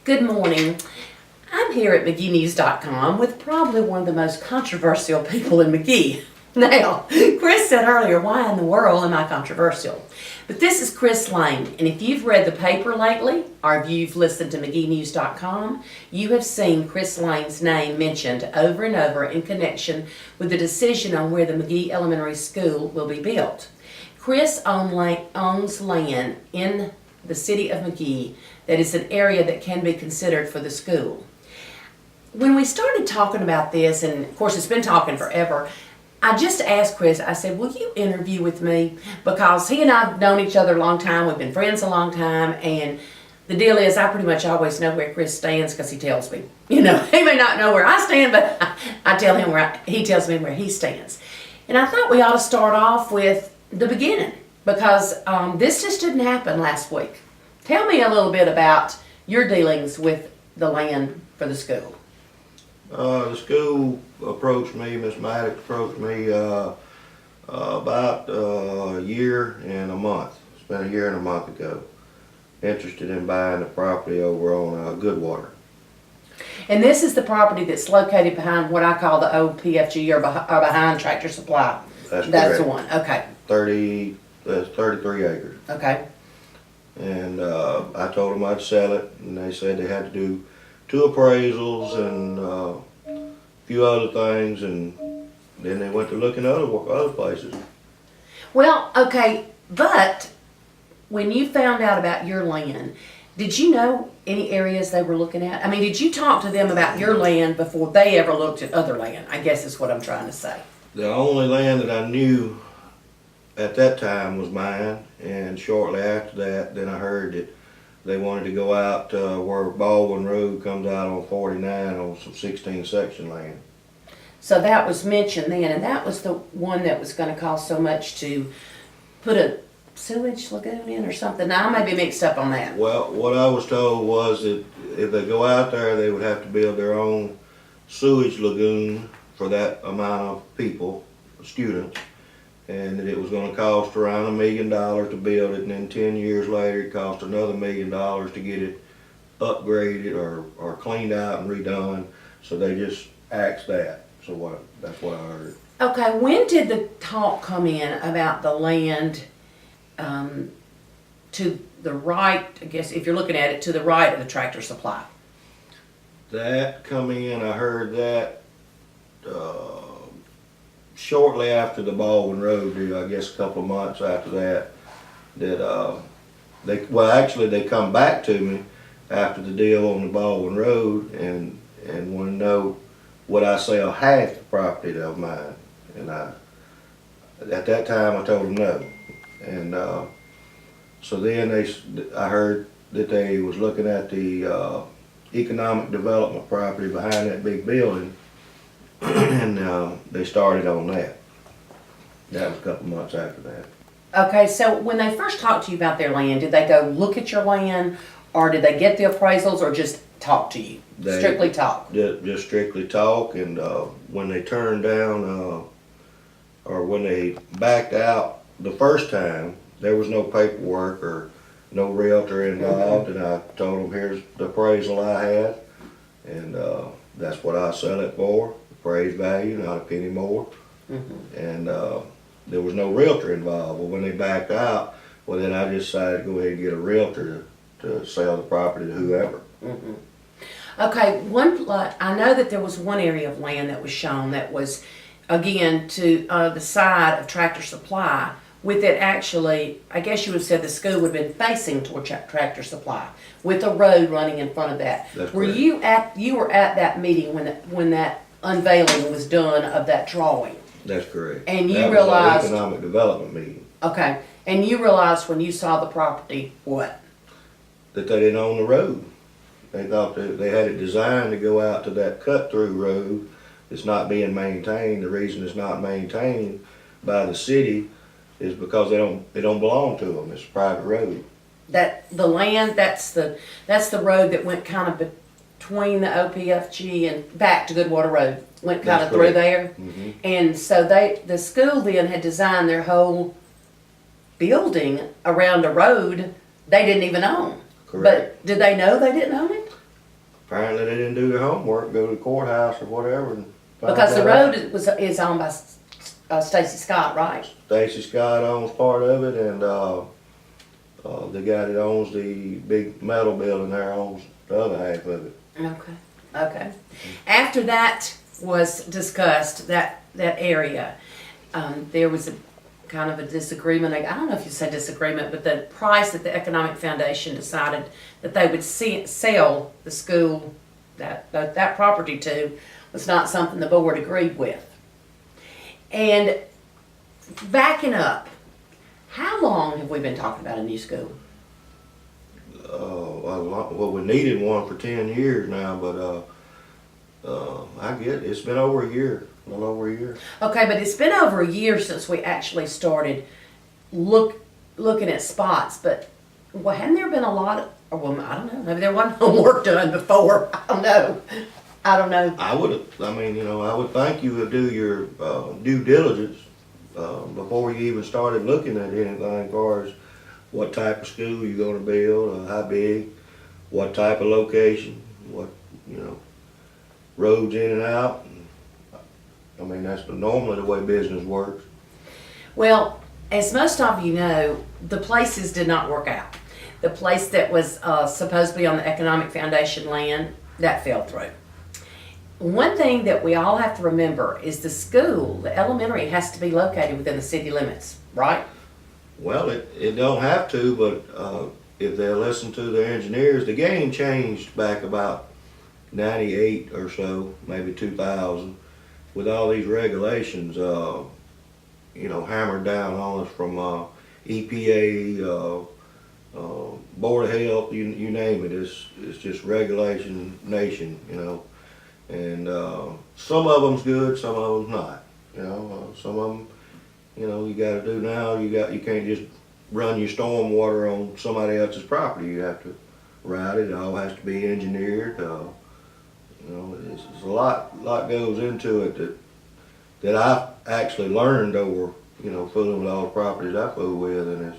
Good morning. I'm here at MageeNews.com with probably one of the most controversial people in Magee. Now, Chris said earlier, why in the world am I controversial? But this is Chris Lane, and if you've read the paper lately, or if you've listened to MageeNews.com, you have seen Chris Lane's name mentioned over and over in connection with the decision on where the Magee Elementary School will be built. Chris owns land in the city of Magee that is an area that can be considered for the school. When we started talking about this, and of course it's been talking forever, I just asked Chris, I said, will you interview with me? Because he and I have known each other a long time, we've been friends a long time, and the deal is I pretty much always know where Chris stands because he tells me. You know, he may not know where I stand, but I tell him he tells me where he stands. And I thought we ought to start off with the beginning, because this just didn't happen last week. Tell me a little bit about your dealings with the land for the school. The school approached me, Miss Maddox approached me about a year and a month. It's been a year and a month ago. Interested in buying the property over on Goodwater. And this is the property that's located behind what I call the old PFG or behind Tractor Supply. That's the correct. one. Okay. 33 acres. Okay. And I told them I'd sell it, and they said they had to do 2 appraisals and a few other things, and then they went to look in other places. Well, okay, but when you found out about your land, did you know any areas they were looking at? I mean, did you talk to them about your land before they ever looked at other land? I guess is what I'm trying to say. The only land that I knew at that time was mine, and shortly after that, then I heard that they wanted to go out where Baldwin Road comes out on 49 on some 16 section land. So that was mentioned then, and that was the one that was going to cost so much to put a sewage lagoon in or something. Now, I may be mixed up on that. Well, what I was told was that if they go out there, they would have to build their own sewage lagoon for that amount of people, students, and that it was going to cost around $1 million to build it, and then 10 years later it cost another $1 million to get it upgraded or cleaned out and redone. So they just axed that. So that's what I heard. Okay, when did the talk come in about the land to the right, I guess if you're looking at it, to the right of the Tractor Supply? That come in, I heard that shortly after the Baldwin Road deal, I guess a couple of months after that, they come back to me after the deal on the Baldwin Road and want to know would I sell half the property of mine, and at that time I told them no, and so then I heard that they was looking at the economic development property behind that big building. And they started on that. That was a couple months after that. Okay, so when they first talked to you about their land, did they go look at your land, or did they get the appraisals, or just talk to you? Strictly talk? Just strictly talk, and when they turned down, or when they backed out the first time, there was no paperwork or no realtor involved, and I told them here's the appraisal I had, and that's what I sell it for. Appraised value, not a penny more. And there was no realtor involved. Well, when they backed out, well, then I just decided to go ahead and get a realtor to sell the property to whoever. Okay, I know that there was one area of land that was shown that was, again, to the side of Tractor Supply, with it actually, I guess you would have said the school would have been facing toward Tractor Supply, with a road running in front of that. That's were correct. you were at that meeting when that unveiling was done of that drawing? That's correct. And you that realized, was our economic development meeting. Okay, and you realized when you saw the property, what? That they didn't own the road. They thought that they had it designed to go out to that cut-through road. It's not being maintained. The reason it's not maintained by the city is because it don't belong to them. It's a private road. That the land, that's the road that went kind of between the OPFG and back to Goodwater Road. Went kind of through there. And so the school then had designed their whole building around a road they didn't even own. Correct. But did they know they didn't own it? apparently they didn't do their homework, go to the courthouse or whatever. And find Because the out. road is owned by Stacy Scott, right? Stacy Scott owns part of it, and the guy that owns the big metal building there owns the other half of it. Okay, okay. After that was discussed, that area, there was a kind of a disagreement. I don't know if you say disagreement, but the price that the Economic Foundation decided that they would sell the school, that property to, was not something the board agreed with. And backing up, how long have we been talking about a new school? Well, we needed one for 10 years now, but I get it's been over a year, a little over a year. Okay, but it's been over a year since we actually started looking at spots, but well, hadn't there been a lot of, or well, I don't know, maybe there wasn't homework done before. I don't know. I would think you would do your due diligence before you even started looking at anything as far as what type of school you're going to build, how big, what type of location, what, roads in and out. I mean, that's normally the way business works. Well, as most of you know, the places did not work out. The place that was supposed to be on the Economic Foundation land, that fell through. One thing that we all have to remember is the school, the elementary, has to be located within the city limits, right? Well, it don't have to, but if they listen to their engineers, the game changed back about 98 or so, maybe 2000, with all these regulations, hammered down on us from EPA, Board of Health, you name it. It's just regulation nation, and some of them's good, some of them's not. Some of them, you got to do now. You can't just run your storm water on somebody else's property. You have to route it. It all has to be engineered. It's a lot goes into it that I've actually learned over fooling with all the properties I fool with, and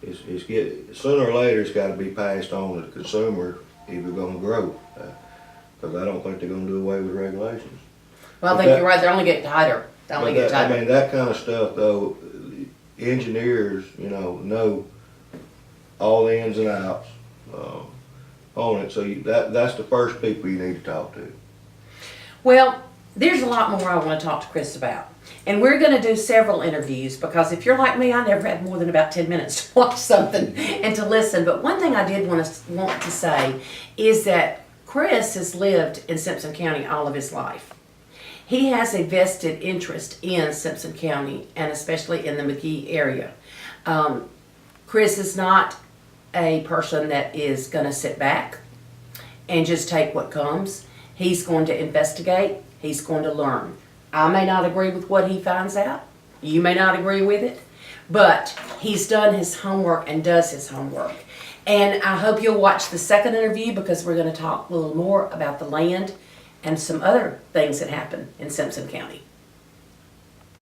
it's sooner or later it's got to be passed on to the consumer if you're going to grow. Because I don't think they're going to do away with regulations. Well, I think you're right. They're only getting tighter. I mean, that kind of stuff, though, engineers, know all the ins and outs on it. So that's the first people you need to talk to. Well, there's a lot more I want to talk to Chris about. And we're going to do several interviews because if you're like me, I never have more than about 10 minutes to watch something and to listen. But one thing I did want to say is that Chris has lived in Simpson County all of his life. He has a vested interest in Simpson County and especially in the McGee area. Chris is not a person that is going to sit back and just take what comes. He's going to investigate. He's going to learn. I may not agree with what he finds out. You may not agree with it. But he's done his homework and does his homework. And I hope you'll watch the second interview because we're going to talk a little more about the land and some other things that happen in Simpson County.